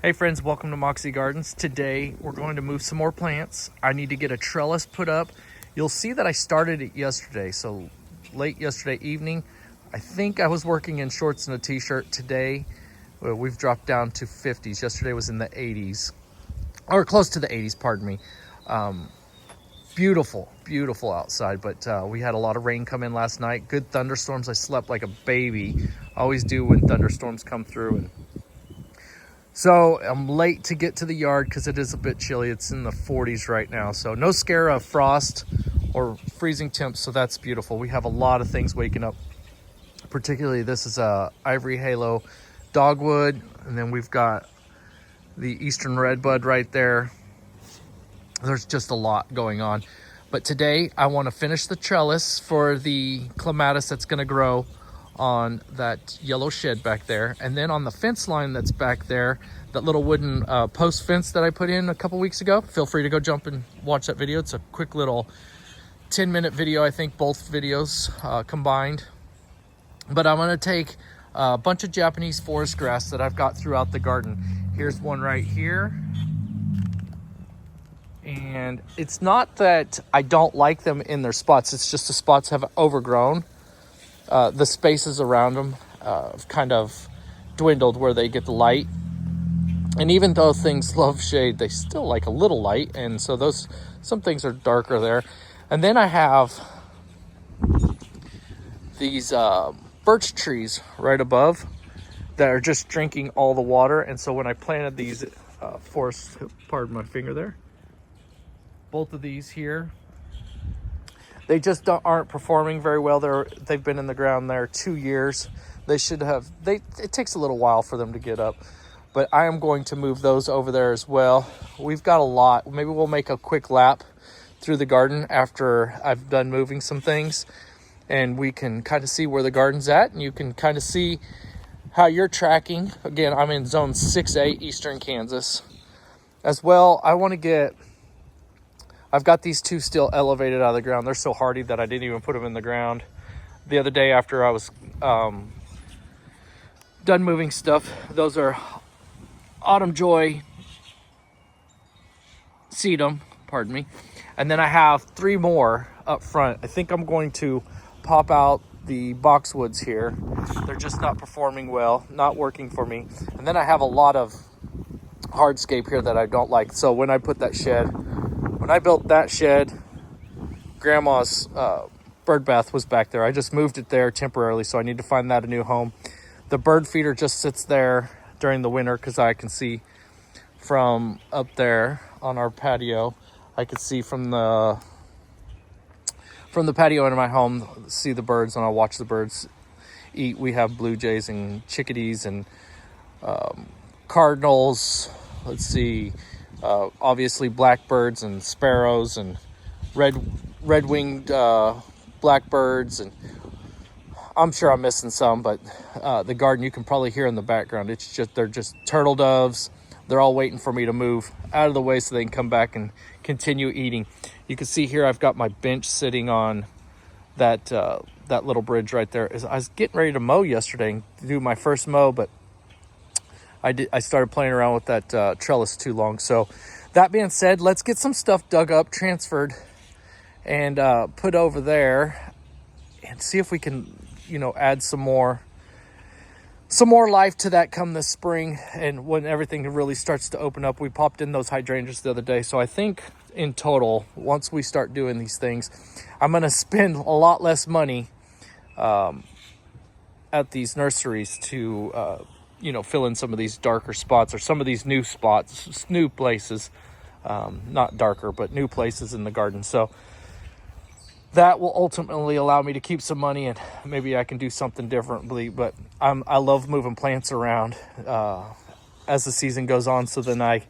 Hey friends, welcome to Moxie Gardens. Today we're going to move some more plants. I need to get a trellis put up. You'll see that I started it yesterday, so late yesterday evening. I think I was working in shorts and a t-shirt. Today we've dropped down to 50s. Yesterday was in the 80s, or close to the 80s, pardon me. Beautiful outside, but we had a lot of rain come in last night. Good thunderstorms. I slept like a baby. I always do when thunderstorms come through. And so I'm late to get to the yard because it is a bit chilly. It's in the 40s right now. So no scare of frost or freezing temps. So that's beautiful. We have a lot of things waking up. Particularly this is a ivory halo dogwood. And then we've got the eastern redbud right there. There's just a lot going on. But today I want to finish the trellis for the clematis that's going to grow on that yellow shed back there. And then on the fence line that's back there, that little wooden post fence that I put in a couple weeks ago, feel free to go jump and watch that video. It's a quick little 10-minute video, I think, both videos combined. But I'm going to take a bunch of Japanese forest grass that I've got throughout the garden. Here's one right here. And it's not that I don't like them in their spots. It's just the spots have overgrown. The spaces around them have kind of dwindled where they get the light. And even though things love shade, they still like a little light. And so some things are darker there. And then I have these birch trees right above that are just drinking all the water. And so when I planted these forests, pardon my finger there, both of these here, they just aren't performing very well. They've been in the ground there 2 years. They should have. It takes a little while for them to get up, but I am going to move those over there as well. We've got a lot. Maybe we'll make a quick lap through the garden after I've done moving some things, and we can kind of see where the garden's at, and you can kind of see how you're tracking. Again, I'm in zone 6A, eastern Kansas. As well, I've got these two still elevated out of the ground. They're so hardy that I didn't even put them in the ground. The other day after I was done moving stuff, those are Autumn Joy sedum, pardon me. And then I have 3 more up front. I think I'm going to pop out the boxwoods here. They're just not performing well, not working for me. And then I have a lot of hardscape here that I don't like. So when I built that shed, Grandma's bird bath was back there. I just moved it there temporarily, so I need to find that a new home. The bird feeder just sits there during the winter because I can see from up there on our patio. I could see from the patio into my home, see the birds, and I'll watch the birds eat. We have blue jays and chickadees and cardinals. Let's see. Obviously blackbirds and sparrows and red-winged blackbirds, and I'm sure I'm missing some, but the garden you can probably hear in the background. They're just turtle doves. They're all waiting for me to move out of the way so they can come back and continue eating. You can see here I've got my bench sitting on that little bridge right there. I was getting ready to mow yesterday and do my first mow, but I started playing around with that trellis too long. So that being said, let's get some stuff dug up, transferred, and put over there and see if we can, add some more life to that come this spring. And when everything really starts to open up, we popped in those hydrangeas the other day. So I think in total, once we start doing these things, I'm going to spend a lot less money at these nurseries to fill in some of these darker spots or some of these new spots, new places, not darker, but new places in the garden. So that will ultimately allow me to keep some money, and maybe I can do something differently. But I love moving plants around as the season goes on. So then I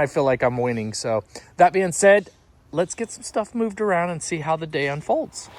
feel like I'm winning. So that being said, let's get some stuff moved around and see how the day unfolds.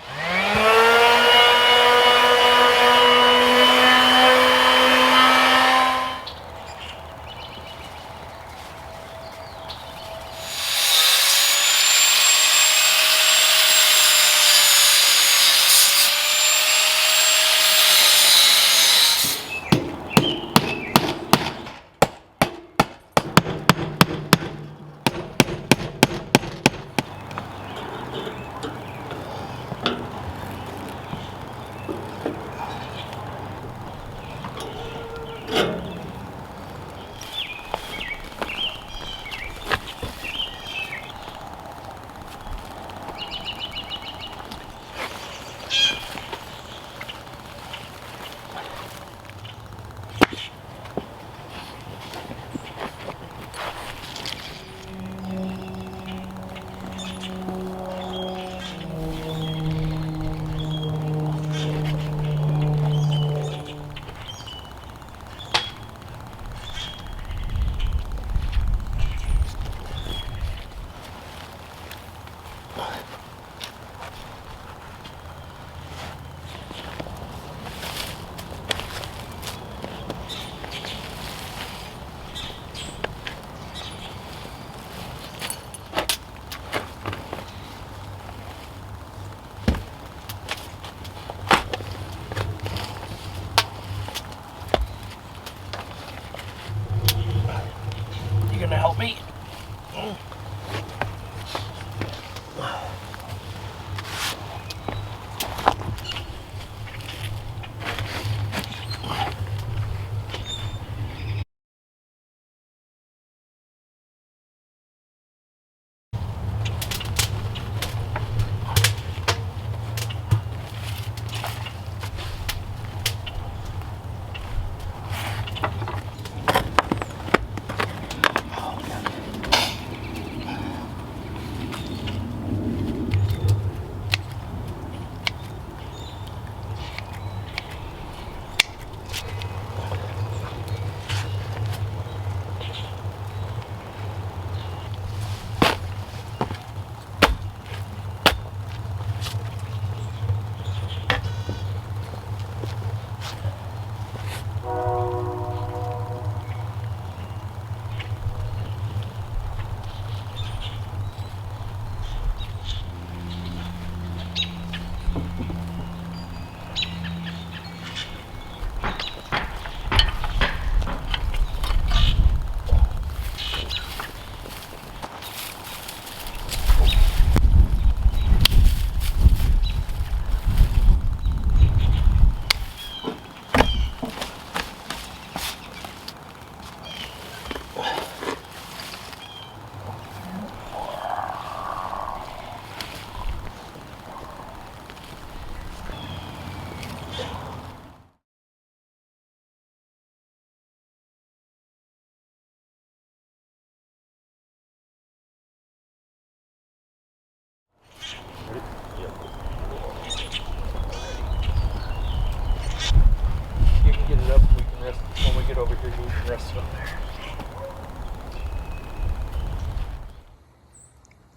get over here, you can rest it up there.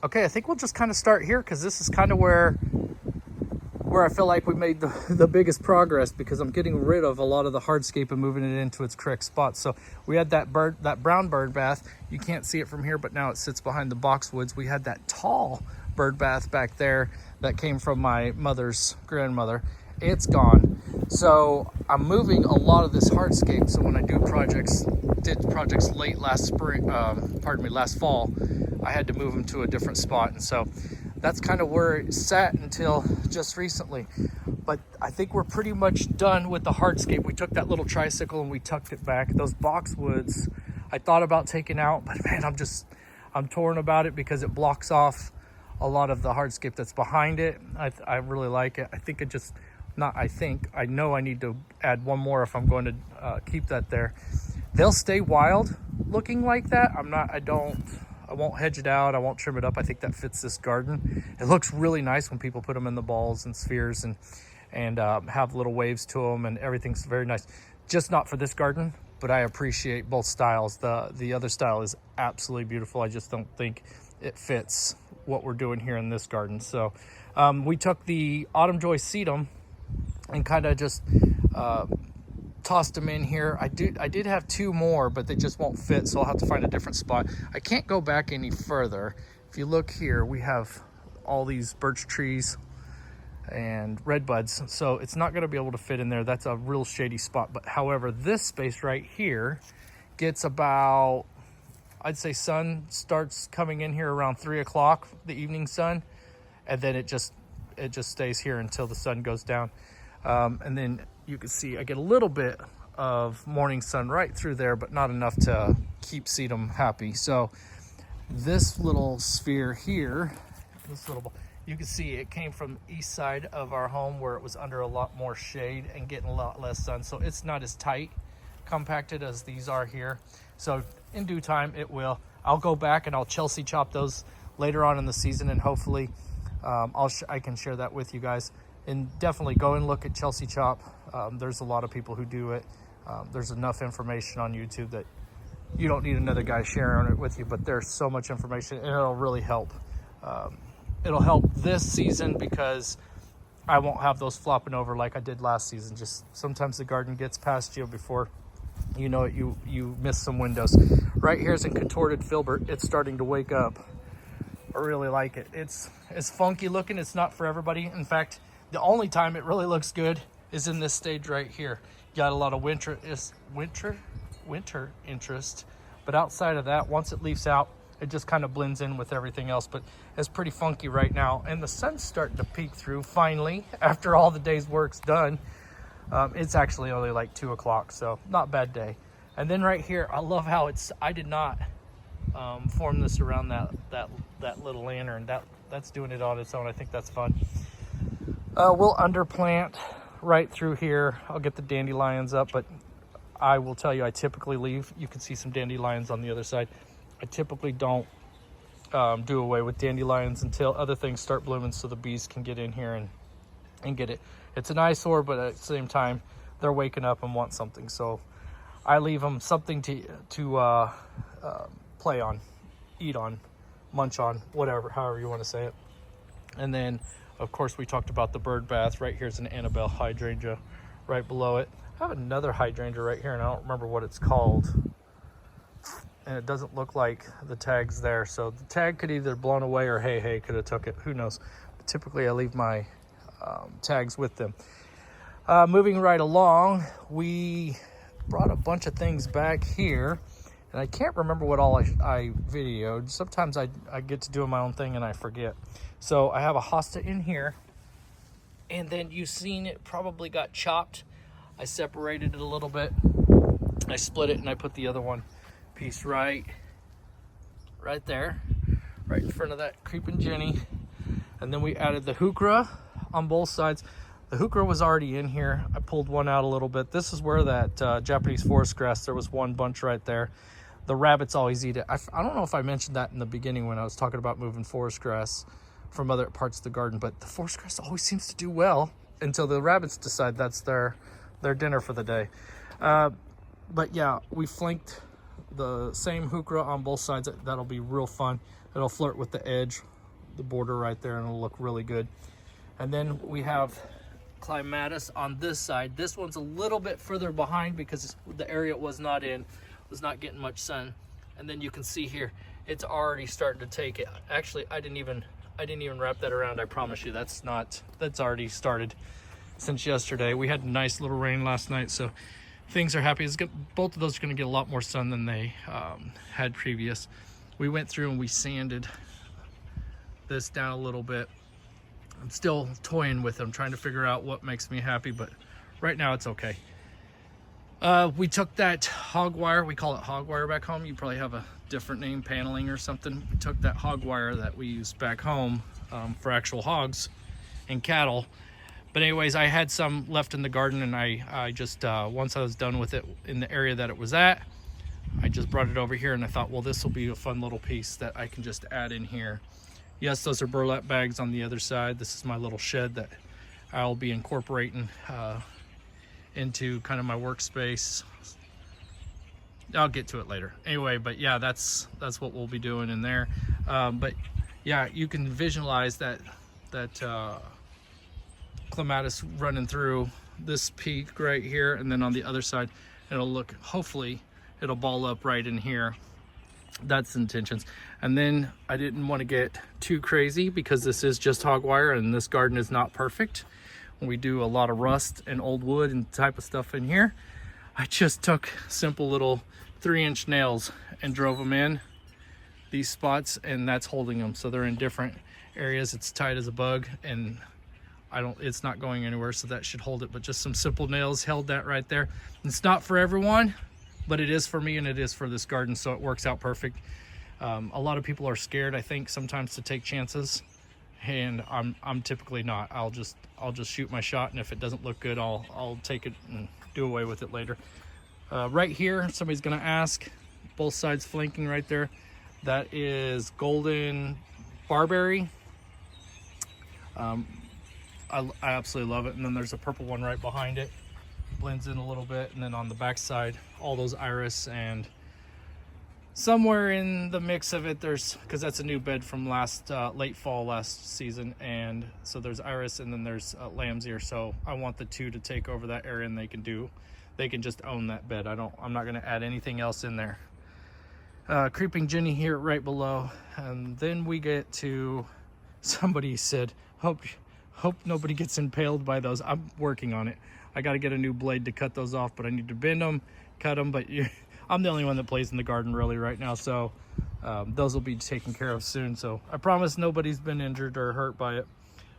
Okay, I think we'll just kind of start here because this is kind of where I feel like we made the biggest progress, because I'm getting rid of a lot of the hardscape and moving it into its correct spot. So we had that brown bird bath. You can't see it from here, but now it sits behind the boxwoods. We had that tall bird bath back there that came from my mother's grandmother. It's gone. So I'm moving a lot of this hardscape. So when I did projects late last fall, I had to move them to a different spot. And so that's kind of where it sat until just recently. But I think we're pretty much done with the hardscape. We took that little tricycle and we tucked it back. Those boxwoods I thought about taking out, but man, I'm torn about it because it blocks off a lot of the hardscape that's behind it. I really like it. I know I need to add one more if I'm going to keep that there. They'll stay wild looking like that. I won't hedge it out. I won't trim it up. I think that fits this garden. It looks really nice when people put them in the balls and spheres and have little waves to them, and everything's very nice. Just not for this garden, but I appreciate both styles. The other style is absolutely beautiful. I just don't think it fits what we're doing here in this garden. So we took the autumn joy sedum and kind of just tossed them in here. I did have two more, but they just won't fit, so I'll have to find a different spot. I can't go back any further. If you look here, we have all these birch trees and red buds, so it's not going to be able to fit in there. That's a real shady spot. But however, this space right here gets about, I'd say sun starts coming in here around 3 o'clock, the evening sun, and then it just stays here until the sun goes down. And then you can see I get a little bit of morning sun right through there, but not enough to keep sedum happy. So this little sphere here, you can see it came from the east side of our home where it was under a lot more shade and getting a lot less sun. So it's not as tight compacted as these are here. So in due time it will. I'll go back and I'll Chelsea chop those later on in the season, and hopefully I can share that with you guys. And definitely go and look at Chelsea chop. There's a lot of people who do it. There's enough information on YouTube that you don't need another guy sharing it with you, but there's so much information, and it'll really help. It'll help this season because I won't have those flopping over like I did last season. Just sometimes the garden gets past you before you know it, you miss some windows. Right here's in contorted filbert. It's starting to wake up. I really like it. It's funky looking. It's not for everybody. In fact, the only time it really looks good is in this stage right here. Got a lot of winter interest, but outside of that, once it leaves out, it just kind of blends in with everything else. But it's pretty funky right now, and the sun's starting to peek through finally after all the day's work's done. It's actually only like 2 o'clock, so not a bad day. And then right here, I love how I did not form this around that little lantern. That's doing it on its own. I think that's fun. We'll underplant right through here. I'll get the dandelions up, but I will tell you, I typically leave. You can see some dandelions on the other side. I typically don't do away with dandelions until other things start blooming, so the bees can get in here and get it. It's an eyesore, but at the same time, they're waking up and want something. So I leave them something to play on, eat on, munch on, whatever, however you want to say it. And then, of course, we talked about the bird bath. Right here's an Annabelle hydrangea right below it. I have another hydrangea right here, and I don't remember what it's called. And it doesn't look like the tag's there. So the tag could either blown away or hey could have took it. Who knows? But typically, I leave my tags with them. Moving right along, we brought a bunch of things back here. And I can't remember what all I videoed. Sometimes I get to do my own thing and I forget. So I have a hosta in here. And then you've seen it probably got chopped. I separated it a little bit. I split it and I put the other one piece right there. Right in front of that creeping Jenny. And then we added the heuchera on both sides. The heuchera was already in here. I pulled one out a little bit. This is where that Japanese forest grass, there was one bunch right there. The rabbits always eat it. I don't know if I mentioned that in the beginning when I was talking about moving forest grass from other parts of the garden, but the forest grass always seems to do well until the rabbits decide that's their dinner for the day. But yeah, we flanked the same heuchera on both sides. That'll be real fun. It'll flirt with the edge, the border right there, and it'll look really good. And then we have clematis on this side. This one's a little bit further behind because the area it was not getting much sun. And then you can see here, it's already starting to take it. Actually, I didn't even wrap that around. I promise you, that's already started since yesterday. We had a nice little rain last night, so things are happy. Both of those are going to get a lot more sun than they had previous. We went through and we sanded this down a little bit. I'm still toying with them, trying to figure out what makes me happy, but right now it's okay. We took that hog wire, we call it hog wire back home. You probably have a different name, paneling or something. We took that hog wire that we use back home for actual hogs and cattle. But anyways, I had some left in the garden, and I just, once I was done with it in the area that it was at, I just brought it over here, and I thought, well, this will be a fun little piece that I can just add in here. Yes, those are burlap bags on the other side. This is my little shed that I'll be incorporating into kind of my workspace. I'll get to it later. Anyway, but yeah, that's what we'll be doing in there. But yeah, you can visualize that clematis running through this peak right here, and then on the other side, it'll look, hopefully, it'll ball up right in here. That's intentions. And then I didn't want to get too crazy because this is just hog wire and this garden is not perfect. We do a lot of rust and old wood and type of stuff in here. I just took simple little 3-inch nails and drove them in these spots, and that's holding them. So they're in different areas. It's tight as a bug, and it's not going anywhere, so that should hold it. But just some simple nails held that right there. It's not for everyone, but it is for me, and it is for this garden, so it works out perfect. A lot of people are scared, I think, sometimes to take chances, and I'm typically not. I'll just shoot my shot, and if it doesn't look good, I'll take it and do away with it later. Right here, somebody's gonna ask, both sides flanking right there, that is golden barberry. I absolutely love it. And then there's a purple one right behind it, blends in a little bit. And then on the back side, all those iris, and somewhere in the mix of it, there's, because that's a new bed from late fall last season, and so there's iris, and then there's lamb's ear. So I want the two to take over that area, and they can just own that bed. I'm not going to add anything else in there. Creeping Jenny here right below, and then we get to, somebody said, hope nobody gets impaled by those. I'm working on it. I got to get a new blade to cut those off, but I need to bend them, cut them. But I'm the only one that plays in the garden really right now, so those will be taken care of soon. So I promise nobody's been injured or hurt by it.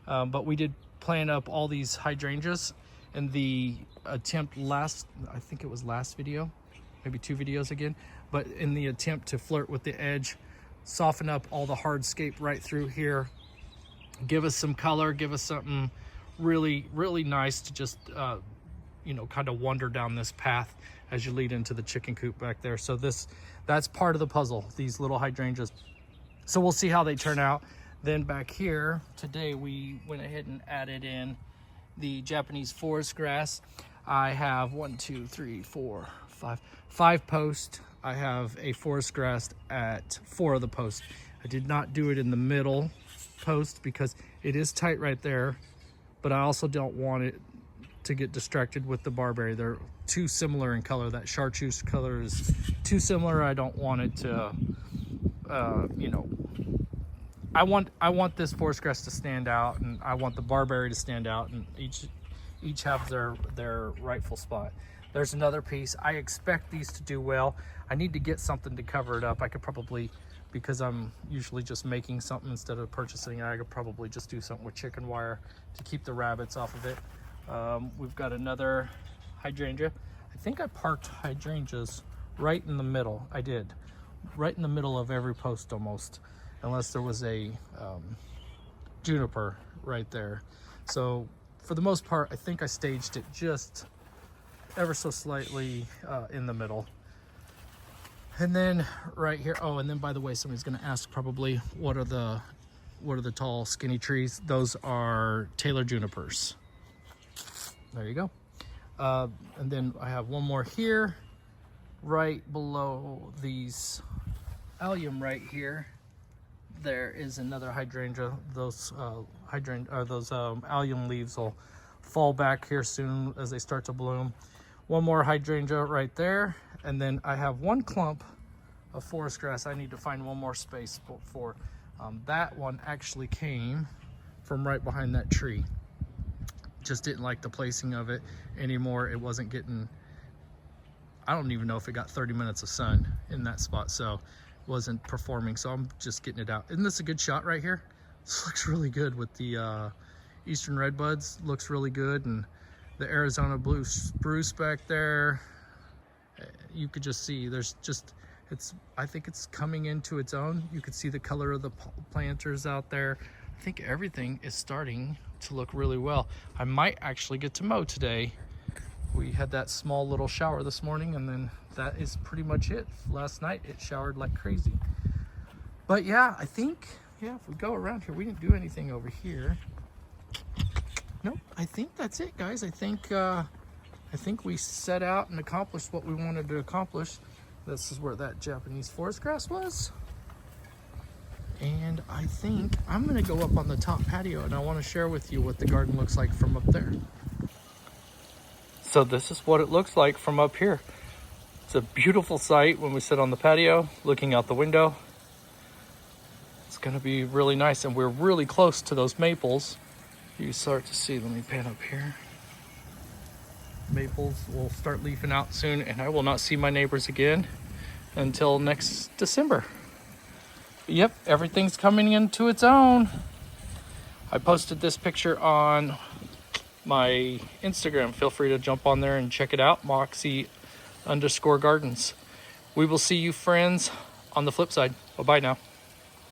But we did plant up all these hydrangeas in the attempt I think it was last video, maybe 2 videos again, but in the attempt to flirt with the edge, soften up all the hardscape right through here, give us some color, give us something really, really nice to just, kind of wander down this path as you lead into the chicken coop back there. So that's part of the puzzle, these little hydrangeas. So we'll see how they turn out. Then back here, today we went ahead and added in the Japanese forest grass. I have 5 posts. I have a forest grass at 4 of the posts. I did not do it in the middle post because it is tight right there, but I also don't want it to get distracted with the barberry. They're too similar in color. That chartreuse color is too similar. I don't want it to, I want this forest grass to stand out, and I want the barberry to stand out, and each have their rightful spot. There's another piece. I expect these to do well. I need to get something to cover it up. I could probably, because I'm usually just making something instead of purchasing, I could probably just do something with chicken wire to keep the rabbits off of it. We've got another hydrangea. I think I parked hydrangeas right in the middle. I did. Right in the middle of every post almost, unless there was a juniper right there. So for the most part, I think I staged it just ever so slightly in the middle. And then right here, oh, and then by the way, somebody's gonna ask probably, what are the tall skinny trees? Those are Taylor junipers. There you go. And then I have one more here. right below these allium right here, there is another hydrangea. Those allium leaves will fall back here soon as they start to bloom. One more hydrangea right there, and then I have one clump of forest grass I need to find one more space for. That one actually came from right behind that tree. Just didn't like the placing of it anymore. It wasn't getting, I don't even know if it got 30 minutes of sun in that spot, so it wasn't performing, so I'm just getting it out. Isn't this a good shot right here? This looks really good with the eastern redbuds. Looks really good, and the Arizona blue spruce back there. You could just see there's just, I think it's coming into its own. You could see the color of the planters out there. I think everything is starting to look really well. I might actually get to mow today. We had that small little shower this morning, and then that is pretty much it. Last night it showered like crazy. But yeah, I think, yeah, if we go around here, we didn't do anything over here. Nope, I think that's it, guys. I think we set out and accomplished what we wanted to accomplish. This is where that Japanese forest grass was. And I think I'm gonna go up on the top patio, and I wanna share with you what the garden looks like from up there. So this is what it looks like from up here. It's a beautiful sight when we sit on the patio, looking out the window. It's gonna be really nice, and we're really close to those maples. You start to see, let me pan up here. Maples will start leafing out soon, and I will not see my neighbors again until next December. Yep, everything's coming into its own. I posted this picture on my Instagram. Feel free to jump on there and check it out, Moxie_gardens. We will see you friends on the flip side. Bye-bye now.